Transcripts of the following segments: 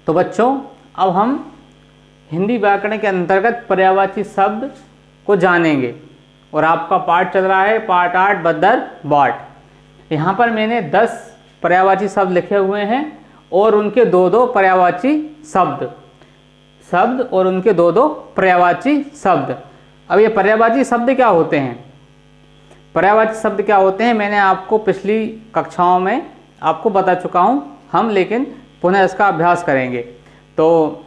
तो बच्चों अब हम हिंदी व्याकरण के अंतर्गत पर्यायवाची शब्द को जानेंगे और आपका पाठ चल रहा है पाठ 8 बदर बाट। यहाँ पर मैंने 10 पर्यायवाची शब्द लिखे हुए हैं और उनके दो पर्यायवाची शब्द और उनके दो पर्यायवाची शब्द। अब ये पर्यायवाची शब्द क्या होते हैं? पर्यायवाची शब्द क्या होते हैं मैंने आपको पिछली कक्षाओं में आपको बता चुका हूँ, हम लेकिन पुनः इसका अभ्यास करेंगे। तो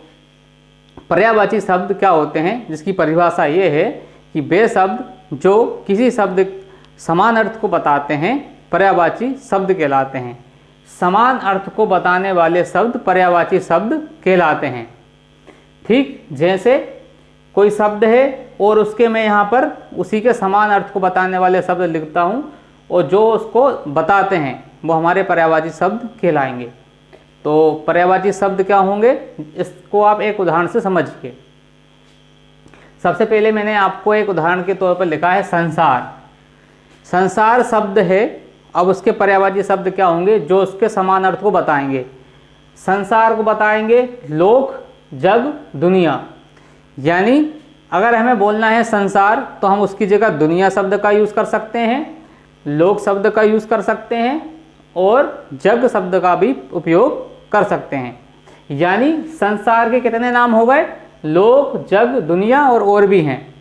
पर्यायवाची शब्द क्या होते हैं, जिसकी परिभाषा ये है कि वे शब्द जो किसी शब्द समान अर्थ को बताते हैं पर्यायवाची शब्द कहलाते हैं। समान अर्थ को बताने वाले शब्द पर्यायवाची शब्द कहलाते हैं। ठीक, जैसे कोई शब्द है और उसके मैं यहाँ पर उसी के समान अर्थ को बताने वाले शब्द लिखता हूँ और जो उसको बताते हैं वो हमारे पर्यायवाची शब्द कहलाएंगे। तो पर्यायवाची शब्द क्या होंगे इसको आप एक उदाहरण से समझिए। सबसे पहले मैंने आपको एक उदाहरण के तौर पर लिखा है संसार। संसार शब्द है, अब उसके पर्यायवाची शब्द क्या होंगे जो उसके समान अर्थ को बताएंगे। संसार को बताएंगे लोक, जग, दुनिया। यानी अगर हमें बोलना है संसार तो हम उसकी जगह दुनिया शब्द का यूज़ कर सकते हैं, लोक शब्द का यूज़ कर सकते हैं और जग शब्द का भी उपयोग कर सकते हैं। यानी संसार के कितने नाम हो गए? लोक, जग, दुनिया और भी हैं।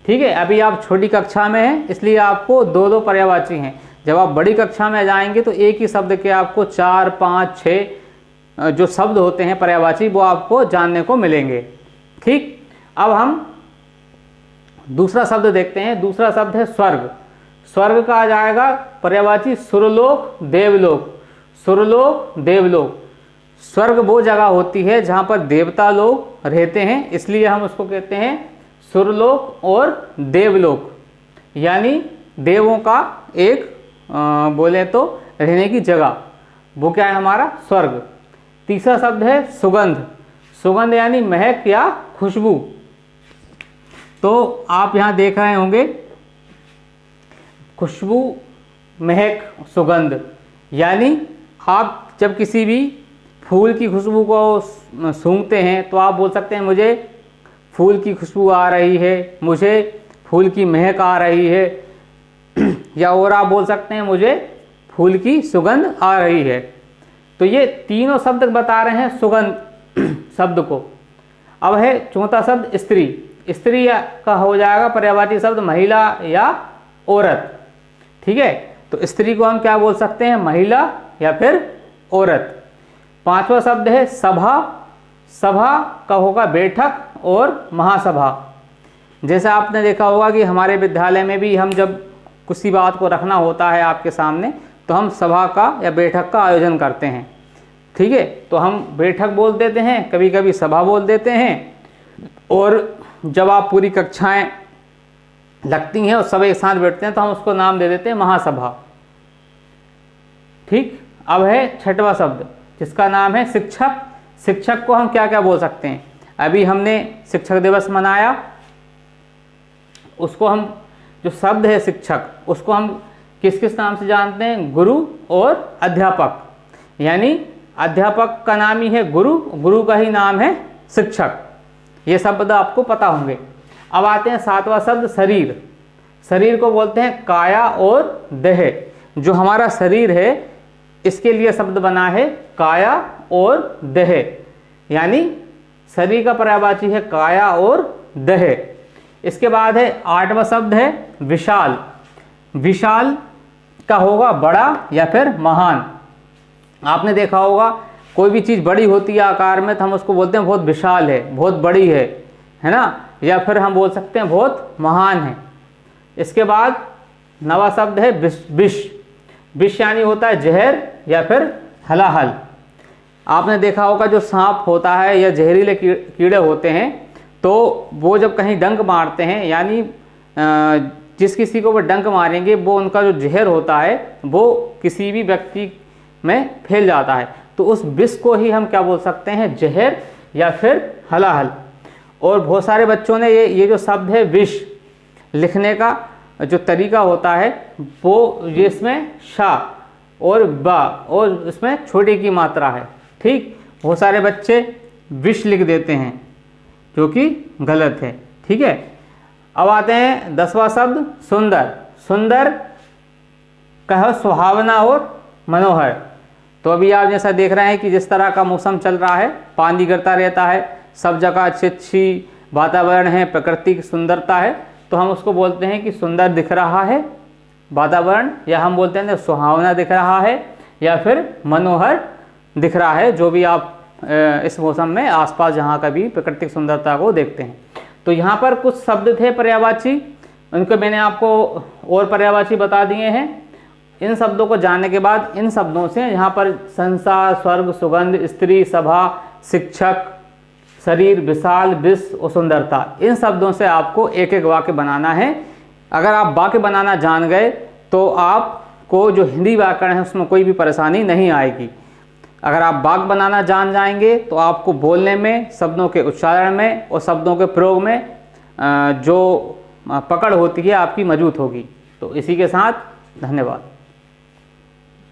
ठीक है, अभी आप छोटी कक्षा में हैं इसलिए आपको दो पर्यायवाची हैं। जब आप बड़ी कक्षा में जाएंगे तो एक ही शब्द के आपको 4, 5, 6 जो शब्द होते हैं पर्यायवाची वो आपको जानने को मिलेंगे। ठीक, अब हम दूसरा शब्द देखते हैं। दूसरा शब्द है स्वर्ग। स्वर्ग का आ जाएगा पर्यायवाची सुरलोक, देवलोक। सुरलोक, देवलोक। स्वर्ग वो जगह होती है जहाँ पर देवता लोग रहते हैं, इसलिए हम उसको कहते हैं सुरलोक और देवलोक। यानी देवों का एक बोले तो रहने की जगह, वो क्या है हमारा स्वर्ग। तीसरा शब्द है सुगंध। सुगंध यानी महक या खुशबू। तो आप यहाँ देख रहे होंगे खुशबू, महक, सुगंध। यानी आप जब किसी भी फूल की खुशबू को सूंघते हैं तो आप बोल सकते हैं मुझे फूल की खुशबू आ रही है, मुझे फूल की महक आ रही है, या और आप बोल सकते हैं मुझे फूल की सुगंध आ रही है। तो ये तीनों शब्द बता रहे हैं सुगंध शब्द को। अब है चौथा शब्द स्त्री। स्त्री का हो जाएगा पर्यायवाची शब्द महिला या औरत। ठीक है, तो स्त्री को हम क्या बोल सकते हैं? महिला या फिर औरत। पांचवा शब्द है सभा। सभा का होगा बैठक और महासभा। जैसे आपने देखा होगा कि हमारे विद्यालय में भी हम जब किसी बात को रखना होता है आपके सामने तो हम सभा का या बैठक का आयोजन करते हैं। ठीक है, तो हम बैठक बोल देते हैं, कभी कभी सभा बोल देते हैं, और जब आप पूरी कक्षाएं लगती हैं और सब एक साथ बैठते हैं तो हम उसको नाम दे देते हैं महासभा। ठीक, अब है छठवां शब्द जिसका नाम है शिक्षक। शिक्षक को हम क्या क्या बोल सकते हैं? अभी हमने शिक्षक दिवस मनाया, उसको हम जो शब्द है शिक्षक उसको हम किस किस नाम से जानते हैं? गुरु और अध्यापक। यानी अध्यापक का नाम ही है गुरु, गुरु का ही नाम है शिक्षक। ये शब्द आपको पता होंगे। अब आते हैं सातवां शब्द शरीर। शरीर को बोलते हैं काया और देह। जो हमारा शरीर है इसके लिए शब्द बना है काया और देह। यानी शरीर का पर्यायवाची है काया और देह। इसके बाद है आठवां शब्द है विशाल। विशाल का होगा बड़ा या फिर महान। आपने देखा होगा कोई भी चीज़ बड़ी होती है आकार में तो हम उसको बोलते हैं बहुत विशाल है, बहुत बड़ी है ना, या फिर हम बोल सकते हैं बहुत महान है। इसके बाद नवा शब्द है विष। विष यानी होता है जहर या फिर हलाहल। आपने देखा होगा जो सांप होता है या जहरीले कीड़े होते हैं तो वो जब कहीं डंक मारते हैं, यानी जिस किसी को वो डंक मारेंगे वो उनका जो जहर होता है वो किसी भी व्यक्ति में फैल जाता है, तो उस विष को ही हम क्या बोल सकते हैं? जहर या फिर हलाहल। और बहुत सारे बच्चों ने ये जो शब्द है विष लिखने का जो तरीका होता है वो ये इसमें शा और बा और इसमें छोटे की मात्रा है। ठीक, बहुत सारे बच्चे विश लिख देते हैं, जो कि गलत है। ठीक है, अब आते हैं 10वां शब्द सुंदर। सुंदर कहो सुहावना और मनोहर। तो अभी आप जैसा देख रहे हैं कि जिस तरह का मौसम चल रहा है, पानी गिरता रहता है, सब जगह अच्छी वातावरण है, प्रकृति की सुंदरता है, तो हम उसको बोलते हैं कि सुंदर दिख रहा है वातावरण, या हम बोलते हैं सुहावना दिख रहा है, या फिर मनोहर दिख रहा है, जो भी आप इस मौसम में आसपास जहाँ का भी प्राकृतिक सुंदरता को देखते हैं। तो यहाँ पर कुछ शब्द थे पर्यायवाची, उनको मैंने आपको और पर्यायवाची बता दिए हैं। इन शब्दों को जानने के बाद इन शब्दों से यहाँ पर संसार, स्वर्ग, सुगंध, स्त्री, सभा, शिक्षक, शरीर, विशाल, विश्व और सुंदरता, इन शब्दों से आपको एक एक वाक्य बनाना है। अगर आप वाक्य बनाना जान गए तो आपको जो हिंदी व्याकरण है उसमें कोई भी परेशानी नहीं आएगी। अगर आप वाक्य बनाना जान जाएंगे तो आपको बोलने में, शब्दों के उच्चारण में और शब्दों के प्रयोग में जो पकड़ होती है आपकी मौजूद होगी। तो इसी के साथ धन्यवाद।